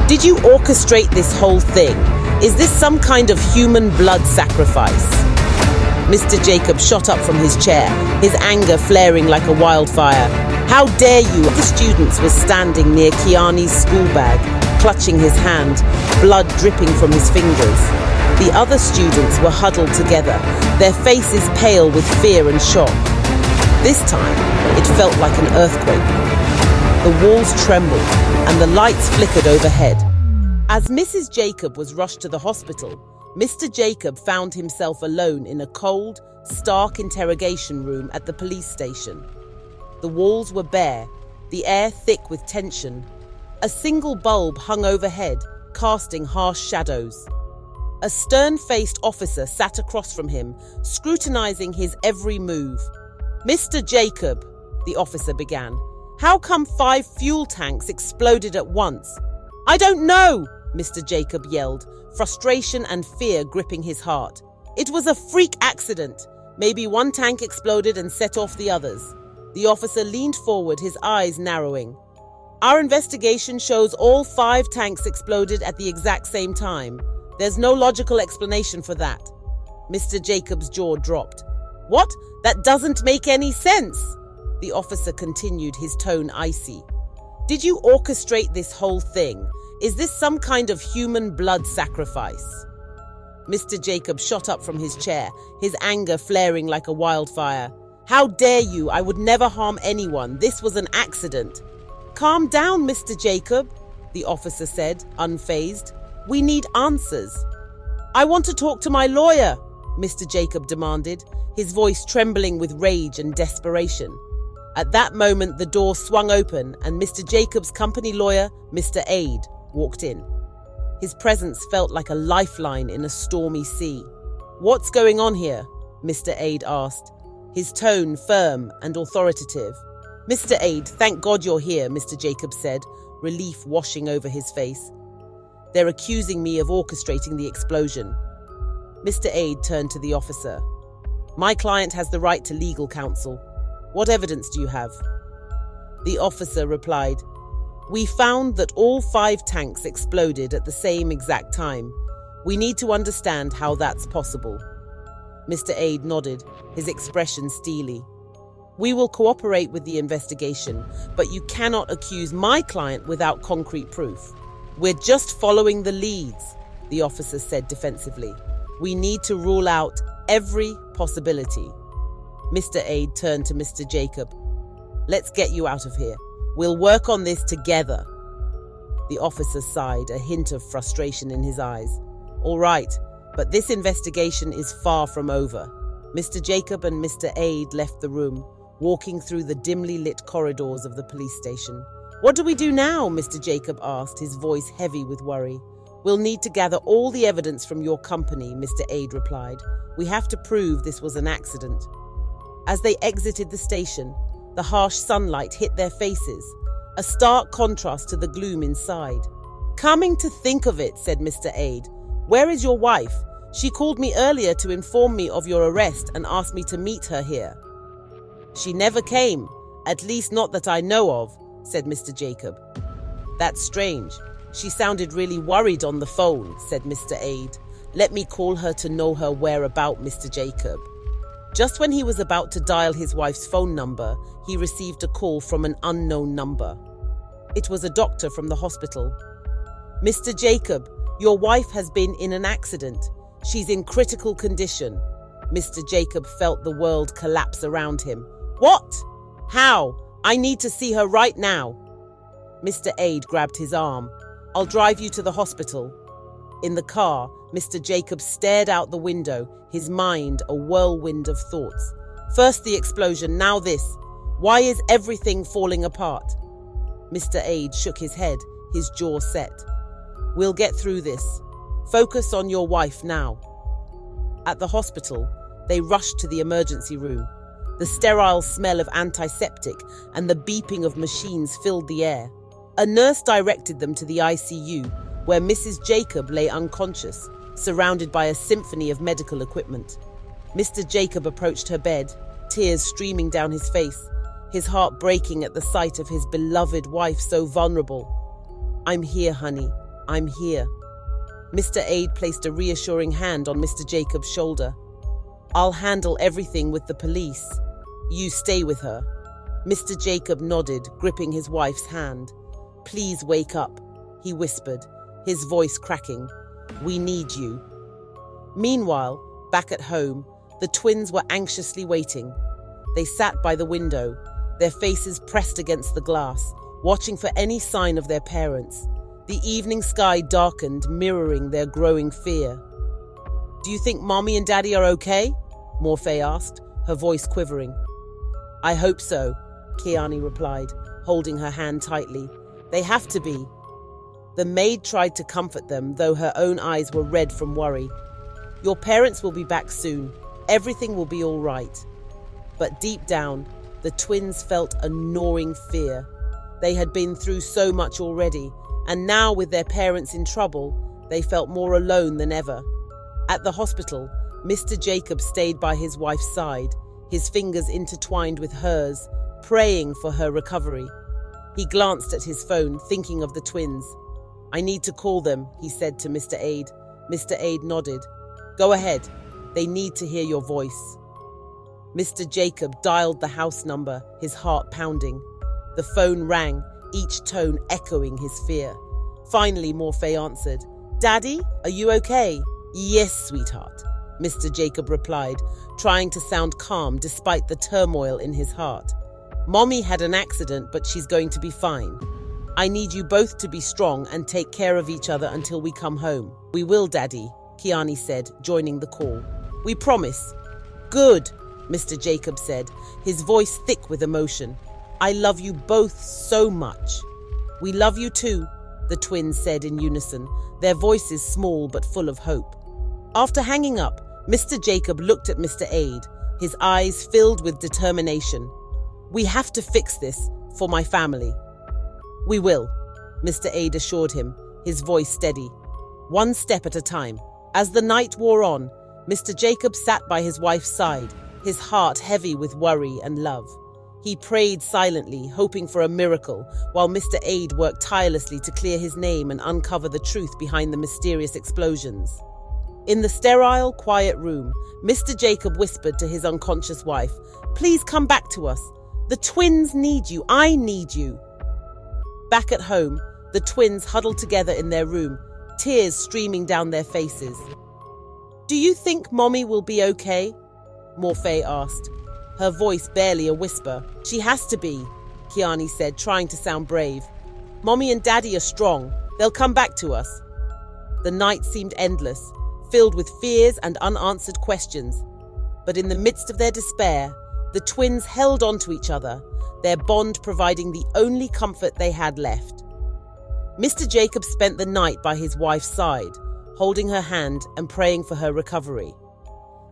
Did you orchestrate this whole thing? Is this some kind of human blood sacrifice? Mr. Jacob shot up from his chair, his anger flaring like a wildfire. How dare you? The students were standing near Kilani's school bag, clutching his hand, blood dripping from his fingers. The other students were huddled together, their faces pale with fear and shock. This time, it felt like an earthquake. The walls trembled and the lights flickered overhead. As Mrs. Jacob was rushed to the hospital, Mr. Jacob found himself alone in a cold, stark interrogation room at the police station. The walls were bare, the air thick with tension. A single bulb hung overhead, casting harsh shadows. A stern-faced officer sat across from him, scrutinizing his every move. "Mr. Jacob," the officer began, "how come 5 fuel tanks exploded at once?" "I don't know," Mr. Jacob yelled, frustration and fear gripping his heart. "It was a freak accident. Maybe one tank exploded and set off the others." The officer leaned forward, his eyes narrowing. "Our investigation shows all 5 tanks exploded at the exact same time. There's no logical explanation for that." Mr. Jacob's jaw dropped. "What? That doesn't make any sense." The officer continued, his tone icy. "Did you orchestrate this whole thing? Is this some kind of human blood sacrifice?" Mr. Jacob shot up from his chair, his anger flaring like a wildfire. "How dare you? I would never harm anyone. This was an accident." "Calm down, Mr. Jacob," the officer said, unfazed. "We need answers." "I want to talk to my lawyer," Mr. Jacob demanded, his voice trembling with rage and desperation. At that moment, the door swung open and Mr. Jacob's company lawyer, Mr. Aid, walked in. His presence felt like a lifeline in a stormy sea. "What's going on here?" Mr. Aid asked, his tone firm and authoritative. "Mr. Aid, thank God you're here," Mr. Jacob said, relief washing over his face. "They're accusing me of orchestrating the explosion." Mr. Aid turned to the officer. "My client has the right to legal counsel. What evidence do you have?" The officer replied, "We found that all 5 tanks exploded at the same exact time. We need to understand how that's possible." Mr. Aid nodded, his expression steely. "We will cooperate with the investigation, but you cannot accuse my client without concrete proof." "We're just following the leads," the officer said defensively. "We need to rule out every possibility." Mr. Aid turned to Mr. Jacob. "Let's get you out of here. We'll work on this together." The officer sighed, a hint of frustration in his eyes. "All right, but this investigation is far from over." Mr. Jacob and Mr. Aid left the room, walking through the dimly lit corridors of the police station. "What do we do now?" Mr. Jacob asked, his voice heavy with worry. "We'll need to gather all the evidence from your company," Mr. Aid replied. "We have to prove this was an accident." As they exited the station, the harsh sunlight hit their faces, a stark contrast to the gloom inside. "Coming to think of it," said Mr. Aid, "where is your wife? She called me earlier to inform me of your arrest and asked me to meet her here." "She never came, at least not that I know of," said Mr. Jacob. "That's strange. She sounded really worried on the phone," said Mr. Aid. "Let me call her to know her whereabouts, Mr. Jacob." Just when he was about to dial his wife's phone number, he received a call from an unknown number. It was a doctor from the hospital. "Mr. Jacob, your wife has been in an accident. She's in critical condition." Mr. Jacob felt the world collapse around him. "What? How? I need to see her right now." Mr. Aid grabbed his arm. "I'll drive you to the hospital." In the car, Mr. Jacob stared out the window, his mind a whirlwind of thoughts. First the explosion, now this. Why is everything falling apart? Mr. Aid shook his head, his jaw set. "We'll get through this. Focus on your wife now." At the hospital, they rushed to the emergency room. The sterile smell of antiseptic and the beeping of machines filled the air. A nurse directed them to the ICU, where Mrs. Jacob lay unconscious, surrounded by a symphony of medical equipment. Mr. Jacob approached her bed, tears streaming down his face, his heart breaking at the sight of his beloved wife so vulnerable. "I'm here, honey. I'm here. Mr. Aid placed a reassuring hand on Mr. Jacob's shoulder. I'll handle everything with the police. You stay with her. Mr. Jacob nodded, gripping his wife's hand. Please wake up, he whispered, his voice cracking. We need you. Meanwhile, back at home, the twins were anxiously waiting. They sat by the window, their faces pressed against the glass, watching for any sign of their parents. The evening sky darkened, mirroring their growing fear. Do you think Mommy and Daddy are okay? Morphe asked, her voice quivering. I hope so, Kilani replied, holding her hand tightly. They have to be. The maid tried to comfort them, though her own eyes were red from worry. Your parents will be back soon. Everything will be all right. But deep down, the twins felt a gnawing fear. They had been through so much already, and now with their parents in trouble, they felt more alone than ever. At the hospital, Mr. Jacob stayed by his wife's side, his fingers intertwined with hers, praying for her recovery. He glanced at his phone, thinking of the twins. I need to call them, he said to Mr. Aid. Mr. Aid nodded. Go ahead. They need to hear your voice. Mr. Jacob dialed the house number, his heart pounding. The phone rang, each tone echoing his fear. Finally, Morphe answered. Daddy, are you okay? Yes, sweetheart, Mr. Jacob replied, trying to sound calm despite the turmoil in his heart. Mommy had an accident, but she's going to be fine. I need you both to be strong and take care of each other until we come home. We will, Daddy, Kilani said, joining the call. We promise. Good, Mr. Jacob said, his voice thick with emotion. I love you both so much. We love you too, the twins said in unison, their voices small but full of hope. After hanging up, Mr. Jacob looked at Mr. Aid, his eyes filled with determination. We have to fix this for my family. We will, Mr. Aid assured him, his voice steady. One step at a time. As the night wore on, Mr. Jacob sat by his wife's side, his heart heavy with worry and love. He prayed silently, hoping for a miracle, while Mr. Aid worked tirelessly to clear his name and uncover the truth behind the mysterious explosions. In the sterile, quiet room, Mr. Jacob whispered to his unconscious wife, Please come back to us. The twins need you. I need you. Back at home, the twins huddled together in their room, tears streaming down their faces. Do you think Mommy will be okay? Morphe asked, her voice barely a whisper. She has to be, Kilani said, trying to sound brave. Mommy and Daddy are strong. They'll come back to us. The night seemed endless, filled with fears and unanswered questions. But in the midst of their despair, the twins held on to each other, their bond providing the only comfort they had left. Mr. Jacob spent the night by his wife's side, holding her hand and praying for her recovery.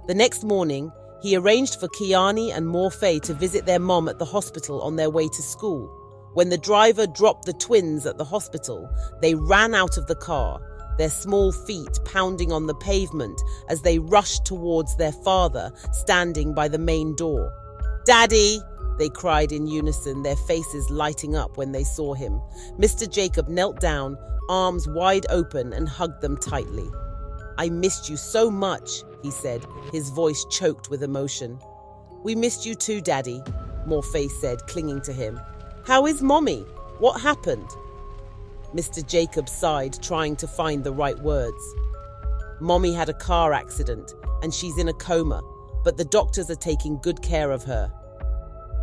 The next morning, he arranged for Kilani and Morphe to visit their mom at the hospital on their way to school. When the driver dropped the twins at the hospital, they ran out of the car, their small feet pounding on the pavement as they rushed towards their father, standing by the main door. Daddy! They cried in unison, their faces lighting up when they saw him. Mr. Jacob knelt down, arms wide open, and hugged them tightly. I missed you so much, he said, his voice choked with emotion. We missed you too, Daddy, Morphe said, clinging to him. How is Mommy? What happened? Mr. Jacob sighed, trying to find the right words. Mommy had a car accident, and she's in a coma, but the doctors are taking good care of her.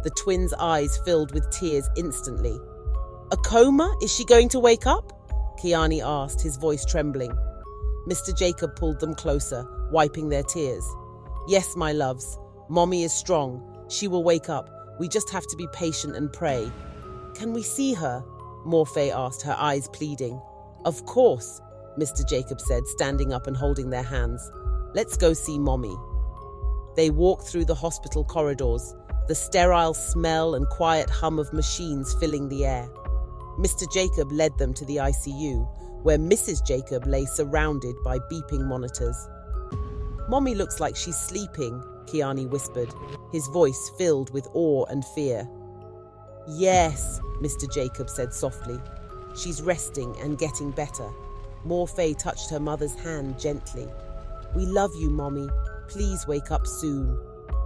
The twins' eyes filled with tears instantly. A coma? Is she going to wake up? Kilani asked, his voice trembling. Mr. Jacob pulled them closer, wiping their tears. Yes, my loves. Mommy is strong. She will wake up. We just have to be patient and pray. Can we see her? Morphe asked, her eyes pleading. Of course, Mr. Jacob said, standing up and holding their hands. Let's go see Mommy. They walked through the hospital corridors, the sterile smell and quiet hum of machines filling the air. Mr. Jacob led them to the ICU, where Mrs. Jacob lay surrounded by beeping monitors. Mommy looks like she's sleeping, Kilani whispered, his voice filled with awe and fear. Yes, Mr. Jacob said softly. She's resting and getting better. Morfe touched her mother's hand gently. "We love you, Mommy. Please wake up soon."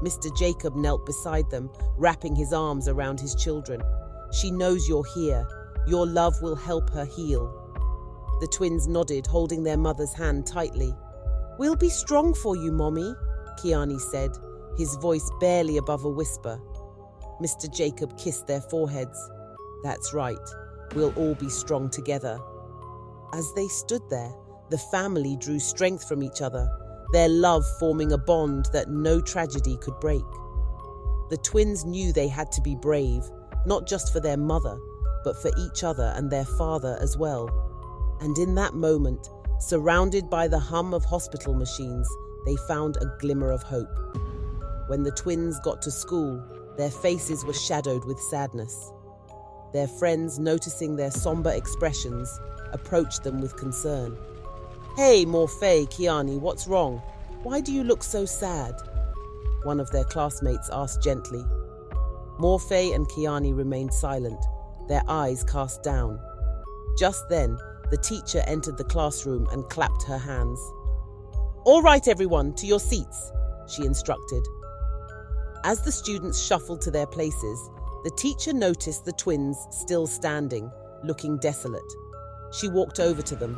Mr. Jacob knelt beside them, wrapping his arms around his children. "She knows you're here. Your love will help her heal." The twins nodded, holding their mother's hand tightly. "We'll be strong for you, Mommy," Kilani said, his voice barely above a whisper. Mr. Jacob kissed their foreheads. "That's right. We'll all be strong together." As they stood there, the family drew strength from each other, their love forming a bond that no tragedy could break. The twins knew they had to be brave, not just for their mother, but for each other and their father as well. And in that moment, surrounded by the hum of hospital machines, they found a glimmer of hope. When the twins got to school, their faces were shadowed with sadness. Their friends, noticing their somber expressions, approached them with concern. "Hey, Morfe, Kilani, what's wrong? Why do you look so sad?" one of their classmates asked gently. Morfe and Kilani remained silent, their eyes cast down. Just then, the teacher entered the classroom and clapped her hands. "All right, everyone, to your seats," she instructed. As the students shuffled to their places, the teacher noticed the twins still standing, looking desolate. She walked over to them.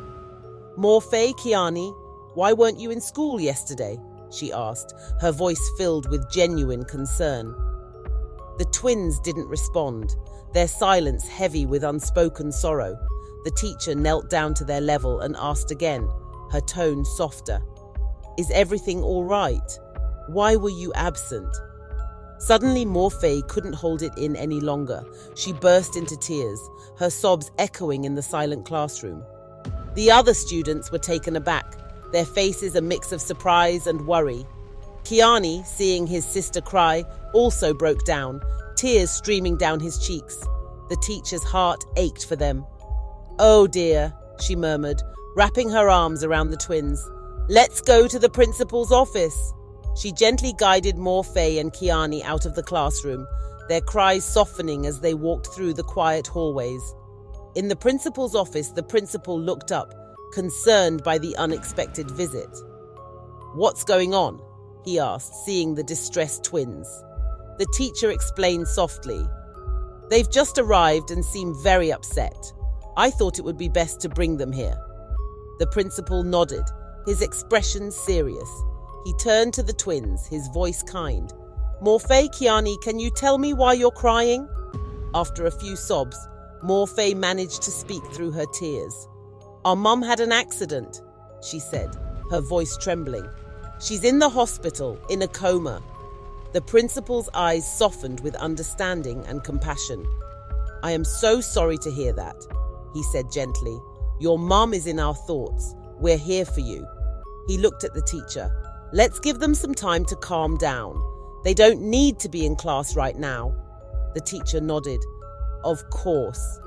"Morfe, Kilani, why weren't you in school yesterday?" she asked, her voice filled with genuine concern. The twins didn't respond, their silence heavy with unspoken sorrow. The teacher knelt down to their level and asked again, her tone softer. "Is everything all right? Why were you absent?" Suddenly, Morfe couldn't hold it in any longer. She burst into tears, her sobs echoing in the silent classroom. The other students were taken aback, their faces a mix of surprise and worry. Kilani, seeing his sister cry, also broke down, tears streaming down his cheeks. The teacher's heart ached for them. "Oh dear," she murmured, wrapping her arms around the twins. "Let's go to the principal's office." She gently guided Morfe and Kilani out of the classroom, their cries softening as they walked through the quiet hallways. In the principal's office, the principal looked up, concerned by the unexpected visit. "What's going on?" he asked, seeing the distressed twins. The teacher explained softly. "They've just arrived and seem very upset. I thought it would be best to bring them here." The principal nodded, his expression serious. He turned to the twins, his voice kind. "Morfe, Kilani, can you tell me why you're crying?" After a few sobs, Morfe managed to speak through her tears. "Our mum had an accident," she said, her voice trembling. "She's in the hospital, in a coma." The principal's eyes softened with understanding and compassion. "I am so sorry to hear that," he said gently. "Your mum is in our thoughts. We're here for you." He looked at the teacher. "Let's give them some time to calm down. They don't need to be in class right now." The teacher nodded. "Of course."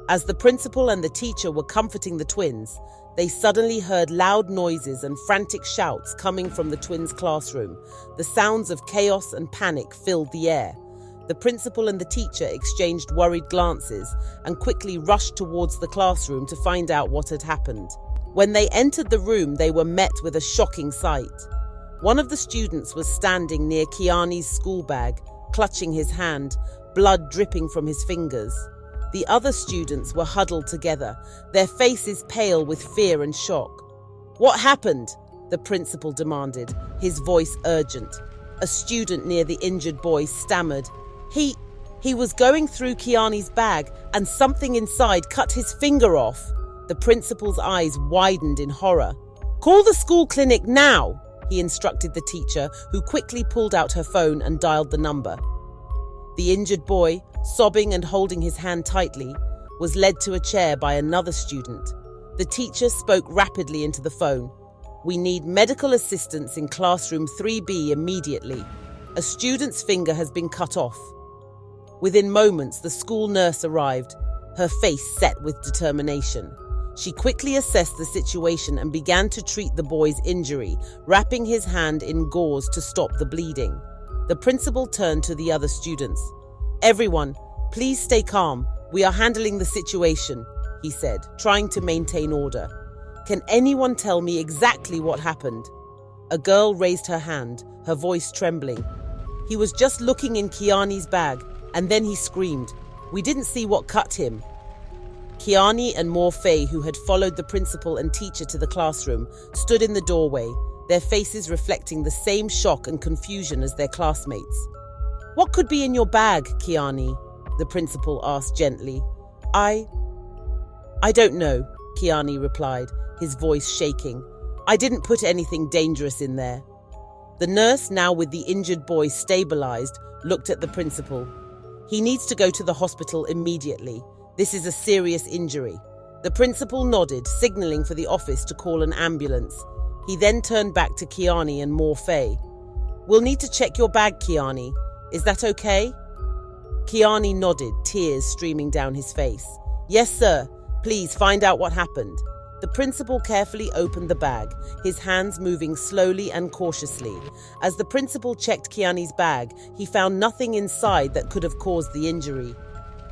As the principal and the teacher were comforting the twins, they suddenly heard loud noises and frantic shouts coming from the twins' classroom. The sounds of chaos and panic filled the air. The principal and the teacher exchanged worried glances and quickly rushed towards the classroom to find out what had happened. When they entered the room, they were met with a shocking sight. One of the students was standing near Kilani's school bag, clutching his hand, blood dripping from his fingers. The other students were huddled together, their faces pale with fear and shock. "What happened?" the principal demanded, his voice urgent. A student near the injured boy stammered. He was going through Kilani's bag and something inside cut his finger off." The principal's eyes widened in horror. "Call the school clinic now," he instructed the teacher, who quickly pulled out her phone and dialed the number. The injured boy, sobbing and holding his hand tightly, was led to a chair by another student. The teacher spoke rapidly into the phone. "We need medical assistance in classroom 3B immediately. A student's finger has been cut off." Within moments, the school nurse arrived, her face set with determination. She quickly assessed the situation and began to treat the boy's injury, wrapping his hand in gauze to stop the bleeding. The principal turned to the other students. "Everyone, please stay calm. We are handling the situation," he said, trying to maintain order. Can anyone tell me exactly what happened? A girl raised her hand, her voice trembling. He was just looking in Kilani's bag, and then he screamed. We didn't see what cut him. Kilani and Morife, who had followed the principal and teacher to the classroom, stood in the doorway, their faces reflecting the same shock and confusion as their classmates. What could be in your bag, Kilani? The principal asked gently. I don't know, Kilani replied, his voice shaking. I didn't put anything dangerous in there. The nurse, now with the injured boy stabilized, looked at the principal. He needs to go to the hospital immediately. This is a serious injury. The principal nodded, signaling for the office to call an ambulance. He then turned back to Kilani and Morife. We'll need to check your bag, Kilani. Is that okay? Kilani nodded, tears streaming down his face. Yes, sir. Please find out what happened. The principal carefully opened the bag, his hands moving slowly and cautiously. As the principal checked Kilani's bag, he found nothing inside that could have caused the injury.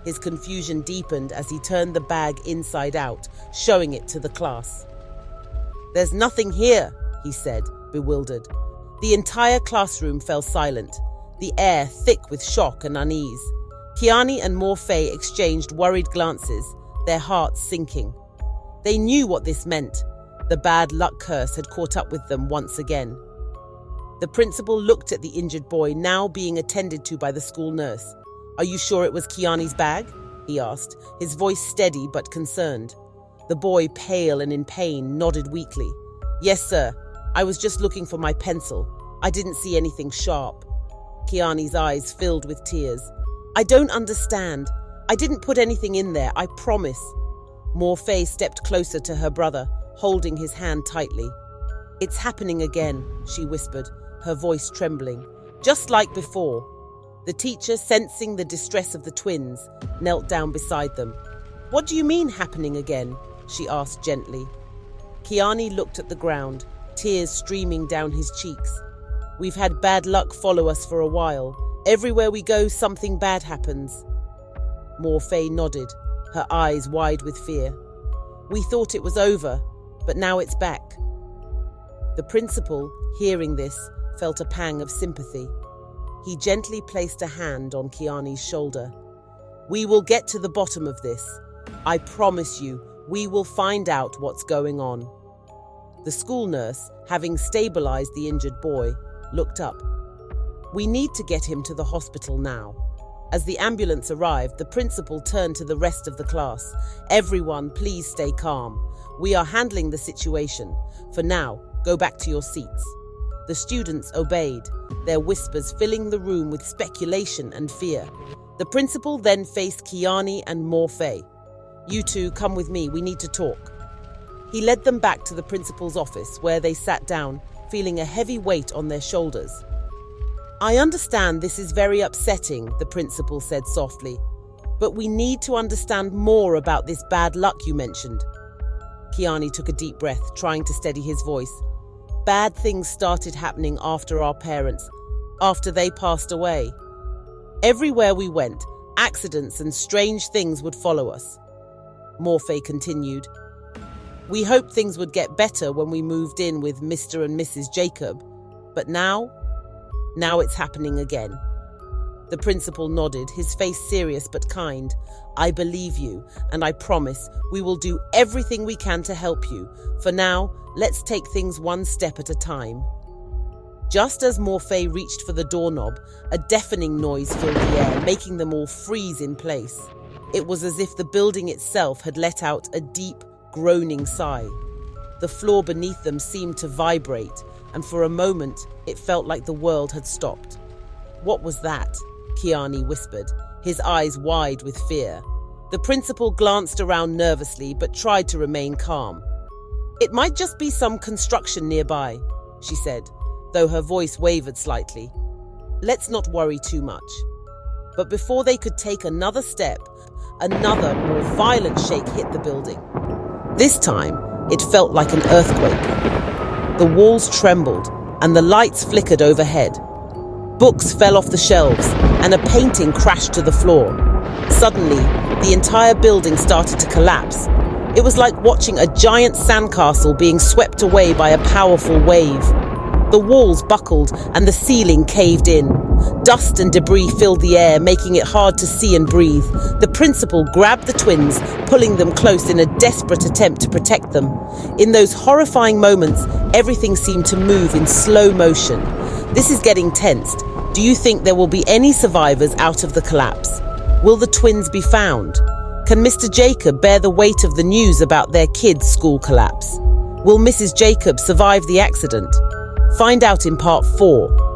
His confusion deepened as he turned the bag inside out, showing it to the class. There's nothing here, he said, bewildered. The entire classroom fell silent, the air thick with shock and unease. Kilani and Morife exchanged worried glances, their hearts sinking. They knew what this meant. The bad luck curse had caught up with them once again. The principal looked at the injured boy, now being attended to by the school nurse. Are you sure it was Kilani's bag? He asked, his voice steady but concerned. The boy, pale and in pain, nodded weakly. Yes, sir. I was just looking for my pencil. I didn't see anything sharp. Kilani's eyes filled with tears. I don't understand. I didn't put anything in there, I promise. Morife stepped closer to her brother, holding his hand tightly. It's happening again, she whispered, her voice trembling. Just like before. The teacher, sensing the distress of the twins, knelt down beside them. What do you mean happening again? She asked gently. Kilani looked at the ground, tears streaming down his cheeks. We've had bad luck follow us for a while. Everywhere we go, something bad happens. Morife nodded, her eyes wide with fear. We thought it was over, but now it's back. The principal, hearing this, felt a pang of sympathy. He gently placed a hand on Kilani's shoulder. We will get to the bottom of this. I promise you, we will find out what's going on. The school nurse, having stabilized the injured boy, looked up. We need to get him to the hospital now. As the ambulance arrived, the principal turned to the rest of the class. Everyone, please stay calm. We are handling the situation. For now, go back to your seats. The students obeyed, their whispers filling the room with speculation and fear. The principal then faced Kilani and Morife. You two, come with me, we need to talk. He led them back to the principal's office, where they sat down, feeling a heavy weight on their shoulders. I understand this is very upsetting, the principal said softly, but we need to understand more about this bad luck you mentioned. Kilani took a deep breath, trying to steady his voice. Bad things started happening after our parents, after they passed away. Everywhere we went, accidents and strange things would follow us. Morife continued. We hoped things would get better when we moved in with Mr. and Mrs. Jacob, but now it's happening again. The principal nodded, his face serious but kind. I believe you, and I promise we will do everything we can to help you. For now, let's take things one step at a time. Just as Morife reached for the doorknob, a deafening noise filled the air, making them all freeze in place. It was as if the building itself had let out a deep, groaning sigh. The floor beneath them seemed to vibrate, and for a moment, it felt like the world had stopped. What was that? Kilani whispered, his eyes wide with fear. The principal glanced around nervously but tried to remain calm. It might just be some construction nearby, she said, though her voice wavered slightly. Let's not worry too much. But before they could take another step, another, more violent shake hit the building. This time, it felt like an earthquake. The walls trembled, and the lights flickered overhead. Books fell off the shelves, and a painting crashed to the floor. Suddenly, the entire building started to collapse. It was like watching a giant sandcastle being swept away by a powerful wave. The walls buckled and the ceiling caved in. Dust and debris filled the air, making it hard to see and breathe. The principal grabbed the twins, pulling them close in a desperate attempt to protect them. In those horrifying moments, everything seemed to move in slow motion. This is getting tensed. Do you think there will be any survivors out of the collapse? Will the twins be found? Can Mr. Jacob bear the weight of the news about their kids' school collapse? Will Mrs. Jacob survive the accident? Find out in part 4.